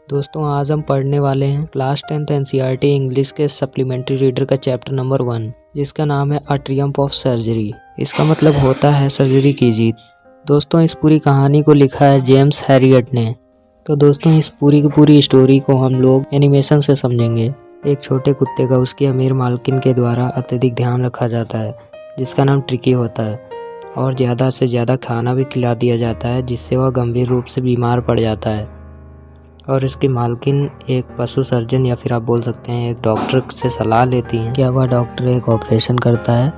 दोस्तों आज हम पढ़ने वाले हैं क्लास 10th एनसीईआरटी इंग्लिश के सप्लीमेंट्री रीडर का चैप्टर नंबर 1 जिसका नाम है अ ट्रियम्फ ऑफ सर्जरी। इसका मतलब होता है सर्जरी की जीत। दोस्तों इस पूरी कहानी को लिखा है जेम्स हैरियट ने। तो दोस्तों इस पूरी की पूरी स्टोरी को हम लोग एनिमेशन से समझेंगे। एक छोटे कुत्ते का उसकी अमीर मालकिन के द्वारा अत्यधिक ध्यान रखा जाता है जिसका नाम ट्रिकी होता है और ज़्यादा से ज़्यादा खाना भी खिला दिया जाता है जिससे वह गंभीर रूप से बीमार पड़ जाता है। और इसकी मालकिन एक पशु सर्जन या फिर आप बोल सकते हैं एक डॉक्टर से सलाह लेती हैं क्या वह डॉक्टर एक ऑपरेशन करता है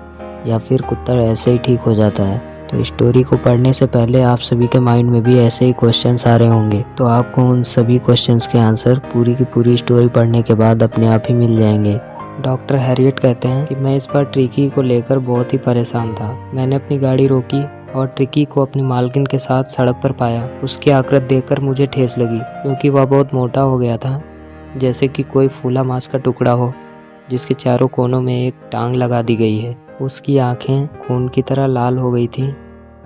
या फिर कुत्ता ऐसे ही ठीक हो जाता है। तो स्टोरी को पढ़ने से पहले आप सभी के माइंड में भी ऐसे ही क्वेश्चंस आ रहे होंगे, तो आपको उन सभी क्वेश्चंस के आंसर पूरी की पूरी स्टोरी पढ़ने के बाद अपने आप ही मिल जाएंगे। डॉक्टर हैरियट कहते हैं कि मैं इस बार ट्रिकी को लेकर बहुत ही परेशान था। मैंने अपनी गाड़ी रोकी और ट्रिकी को अपनी मालकिन के साथ सड़क पर पाया। उसकी आकृति देखकर मुझे ठेस लगी क्योंकि वह बहुत मोटा हो गया था, जैसे कि कोई फूला मांस का टुकड़ा हो जिसके चारों कोनों में एक टांग लगा दी गई है। उसकी आंखें खून की तरह लाल हो गई थीं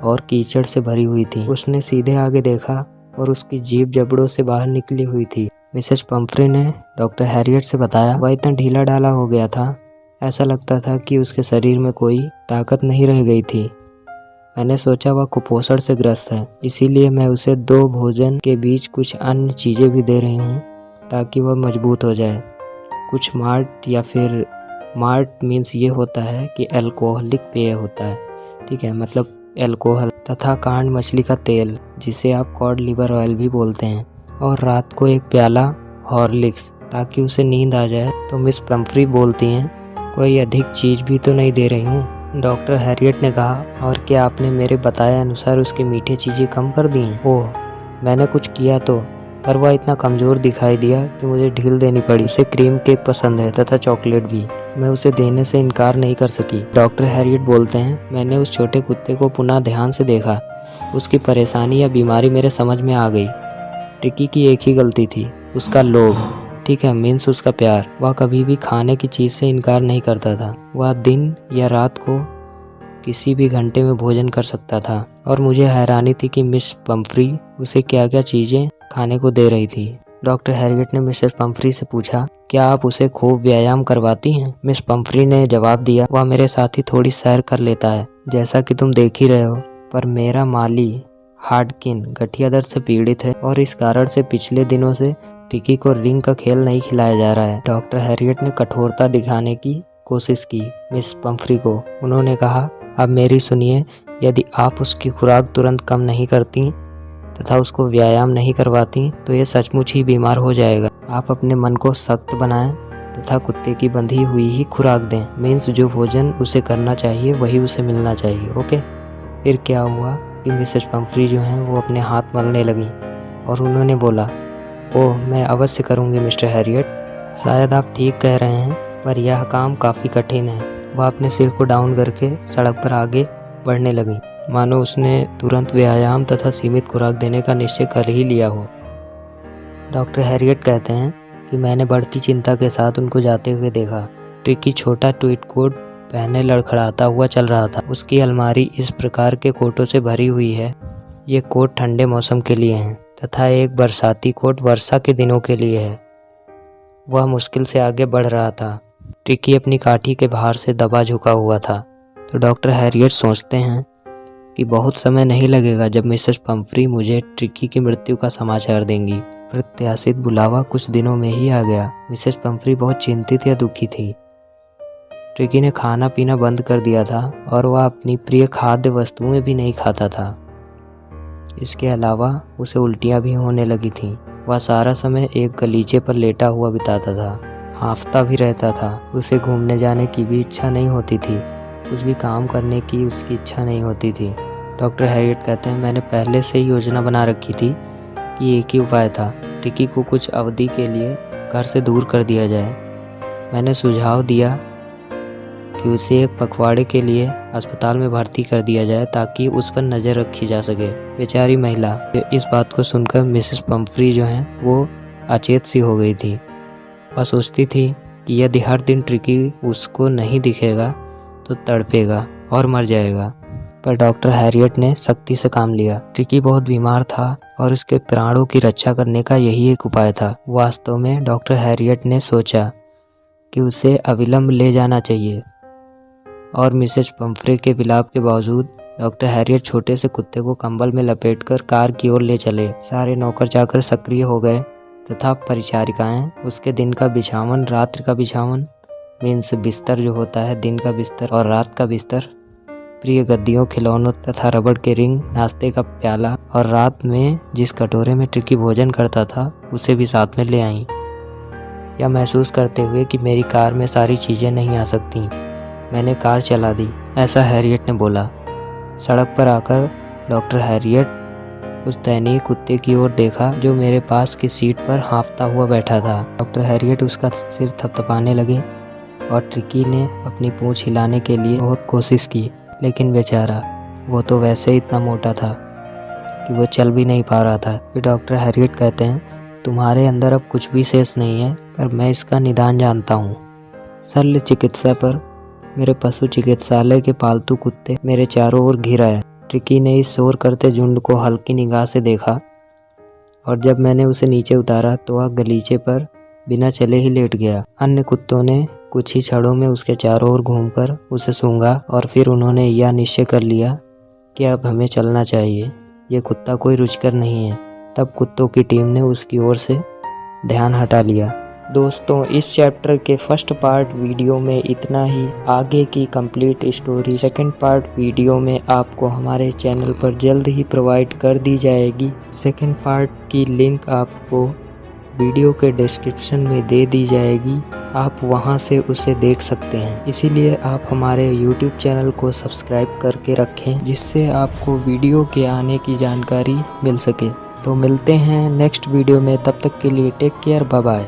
और कीचड़ से भरी हुई थीं। उसने सीधे आगे देखा और उसकी जीभ जबड़ों से बाहर निकली हुई थी। मिसेस पंफ्रे ने डॉक्टर हैरियट से बताया वह इतना ढीला ढाला हो गया था, ऐसा लगता था कि उसके शरीर में कोई ताकत नहीं रह गई थी। मैंने सोचा वह कुपोषण से ग्रस्त है, इसीलिए मैं उसे 2 भोजन के बीच कुछ अन्य चीज़ें भी दे रही हूँ ताकि वह मजबूत हो जाए। कुछ मार्ट या फिर मार्ट मीन्स ये होता है कि अल्कोहलिक पेय होता है, ठीक है, मतलब अल्कोहल, तथा कांड मछली का तेल जिसे आप कॉड लिवर ऑयल भी बोलते हैं, और रात को एक प्याला हॉर्लिक्स ताकि उसे नींद आ जाए। तो मिस पंफ्री बोलती हैं कोई अधिक चीज़ भी तो नहीं दे रही हूँ। डॉक्टर हैरियट ने कहा और क्या आपने मेरे बताए अनुसार उसके मीठे चीज़ें कम कर दी हैं? ओह मैंने कुछ किया तो, पर वह इतना कमज़ोर दिखाई दिया कि मुझे ढील देनी पड़ी। उसे क्रीम केक पसंद है तथा चॉकलेट भी। मैं उसे देने से इनकार नहीं कर सकी। डॉक्टर हैरियट बोलते हैं मैंने उस छोटे कुत्ते को पुनः ध्यान से देखा। उसकी परेशानी या बीमारी मेरे समझ में आ गई। ट्रिकी की एक ही गलती थी, उसका लोभ, ठीक है, मीन्स उसका प्यार। वह कभी भी खाने की चीज़ से इनकार नहीं करता था। वह दिन या रात को किसी भी घंटे में भोजन कर सकता था और मुझे हैरानी थी कि मिस पंफ्री उसे क्या क्या चीज़ें खाने को दे रही थी। डॉक्टर हैरियट ने मिसेस पंफ्री से पूछा क्या आप उसे खूब व्यायाम करवाती हैं? मिस पंफ्री ने जवाब दिया वह मेरे साथ ही थोड़ी सैर कर लेता है, जैसा कि तुम देख ही रहे हो, पर मेरा माली हार्डकिन गठिया दर्द से पीड़ित है और इस कारण से पिछले दिनों से ट्रिकी को रिंग का खेल नहीं खिलाया जा रहा है। डॉक्टर हैरियट ने कठोरता दिखाने की कोशिश की मिस पंफ्री को। उन्होंने कहा अब मेरी सुनिए, यदि आप उसकी खुराक तुरंत कम नहीं करती तथा उसको व्यायाम नहीं करवाती तो ये सचमुच ही बीमार हो जाएगा। आप अपने मन को सख्त बनाएं तथा कुत्ते की बंधी हुई ही खुराक दें, मीन्स जो भोजन उसे करना चाहिए वही उसे मिलना चाहिए, ओके। फिर क्या हुआ कि मिसेस पंफ्री जो हैं वो अपने हाथ मलने लगी और उन्होंने बोला ओह मैं अवश्य करूँगी मिस्टर हैरियट, शायद आप ठीक कह रहे हैं, पर यह काम काफ़ी कठिन है। वह अपने सिर को डाउन करके सड़क पर आगे बढ़ने लगी, मानो उसने तुरंत व्यायाम तथा सीमित खुराक देने का निश्चय कर ही लिया हो। डॉक्टर हैरियट कहते हैं कि मैंने बढ़ती चिंता के साथ उनको जाते हुए देखा। ट्रिकी छोटा ट्वीट कोट पहने लड़खड़ाता हुआ चल रहा था। उसकी अलमारी इस प्रकार के कोटों से भरी हुई है। ये कोट ठंडे मौसम के लिए हैं तथा एक बरसाती कोट वर्षा के दिनों के लिए है। वह मुश्किल से आगे बढ़ रहा था। ट्रिकी अपनी काठी के भार से दबा झुका हुआ था। तो डॉक्टर हैरियट सोचते हैं कि बहुत समय नहीं लगेगा जब मिसेस पंफ्री मुझे ट्रिकी की मृत्यु का समाचार देंगी। प्रत्याशित बुलावा कुछ दिनों में ही आ गया। मिसेस पंफ्री बहुत चिंतित या दुखी थी। ट्रिकी ने खाना पीना बंद कर दिया था और वह अपनी प्रिय खाद्य वस्तुएं भी नहीं खाता था। इसके अलावा उसे उल्टियाँ भी होने लगी थीं। वह सारा समय एक गलीचे पर लेटा हुआ बिताता था, हांफता भी रहता था। उसे घूमने जाने की भी इच्छा नहीं होती थी, कुछ भी काम करने की उसकी इच्छा नहीं होती थी। डॉक्टर हैरियट कहते हैं मैंने पहले से ही योजना बना रखी थी कि एक ही उपाय था, ट्रिकी को कुछ अवधि के लिए घर से दूर कर दिया जाए। मैंने सुझाव दिया कि उसे एक पखवाड़े के लिए अस्पताल में भर्ती कर दिया जाए ताकि उस पर नज़र रखी जा सके। बेचारी महिला। इस बात को सुनकर मिसेस पंफ्री जो हैं वो अचेत सी हो गई थी। वह सोचती थी कि यदि हर दिन ट्रिकी उसको नहीं दिखेगा तो तड़पेगा और मर जाएगा। पर डॉक्टर हैरियट ने सख्ती से काम लिया। ट्रिकी बहुत बीमार था और उसके प्राणों की रक्षा करने का यही एक उपाय था। वास्तव में डॉक्टर हैरियट ने सोचा कि उसे अविलंब ले जाना चाहिए और मिसेज पंफ्रे के विलाप के बावजूद डॉक्टर हैरियट छोटे से कुत्ते को कंबल में लपेटकर कार की ओर ले चले। सारे नौकर चाकर सक्रिय हो गए तथा परिचारिकाएं उसके दिन का बिछावन, रात्रि का बिछावन मीन्स बिस्तर जो होता है, दिन का बिस्तर और रात का बिस्तर, प्रिय गद्दियों, खिलौनों तथा रबड़ के रिंग, नाश्ते का प्याला और रात में जिस कटोरे में ट्रिकी भोजन करता था उसे भी साथ में ले आईं। यह महसूस करते हुए कि मेरी कार में सारी चीज़ें नहीं आ सकती, मैंने कार चला दी, ऐसा हैरियट ने बोला। सड़क पर आकर डॉक्टर हैरियट उस दयनीय कुत्ते की ओर देखा जो मेरे पास की सीट पर हाँफता हुआ बैठा था। डॉक्टर हैरियट उसका सिर थपथपाने लगे और ट्रिकी ने अपनी पूंछ हिलाने के लिए बहुत कोशिश की, लेकिन बेचारा वो तो वैसे ही इतना मोटा था कि वो चल भी नहीं पा रहा था। फिर डॉक्टर हैरियट कहते हैं, तुम्हारे अंदर अब कुछ भी शेष नहीं है, पर मैं इसका निदान जानता हूँ। शल्य चिकित्सा पर मेरे पशु चिकित्सालय के पालतू कुत्ते मेरे चारों ओर घिर आए। ट्रिकी ने इस शोर करते झुंड को हल्की निगाह से देखा और जब मैंने उसे नीचे उतारा तो वह गलीचे पर बिना चले ही लेट गया। अन्य कुत्तों ने कुछ ही क्षणों में उसके चारों ओर घूमकर उसे सूंघा और फिर उन्होंने यह निश्चय कर लिया कि अब हमें चलना चाहिए, ये कुत्ता कोई रुचिकर नहीं है। तब कुत्तों की टीम ने उसकी ओर से ध्यान हटा लिया। दोस्तों, इस चैप्टर के फर्स्ट पार्ट वीडियो में इतना ही। आगे की complete story second part video में आपको हमारे चैनल पर जल्द ही प्रोवाइड कर दी जाएगी। सेकंड पार्ट की लिंक आपको वीडियो के डिस्क्रिप्शन में दे दी जाएगी, आप वहां से उसे देख सकते हैं। इसीलिए आप हमारे YouTube चैनल को सब्सक्राइब करके रखें, जिससे आपको वीडियो के आने की जानकारी मिल सके। तो मिलते हैं नेक्स्ट वीडियो में, तब तक के लिए टेक केयर, बाय बाय।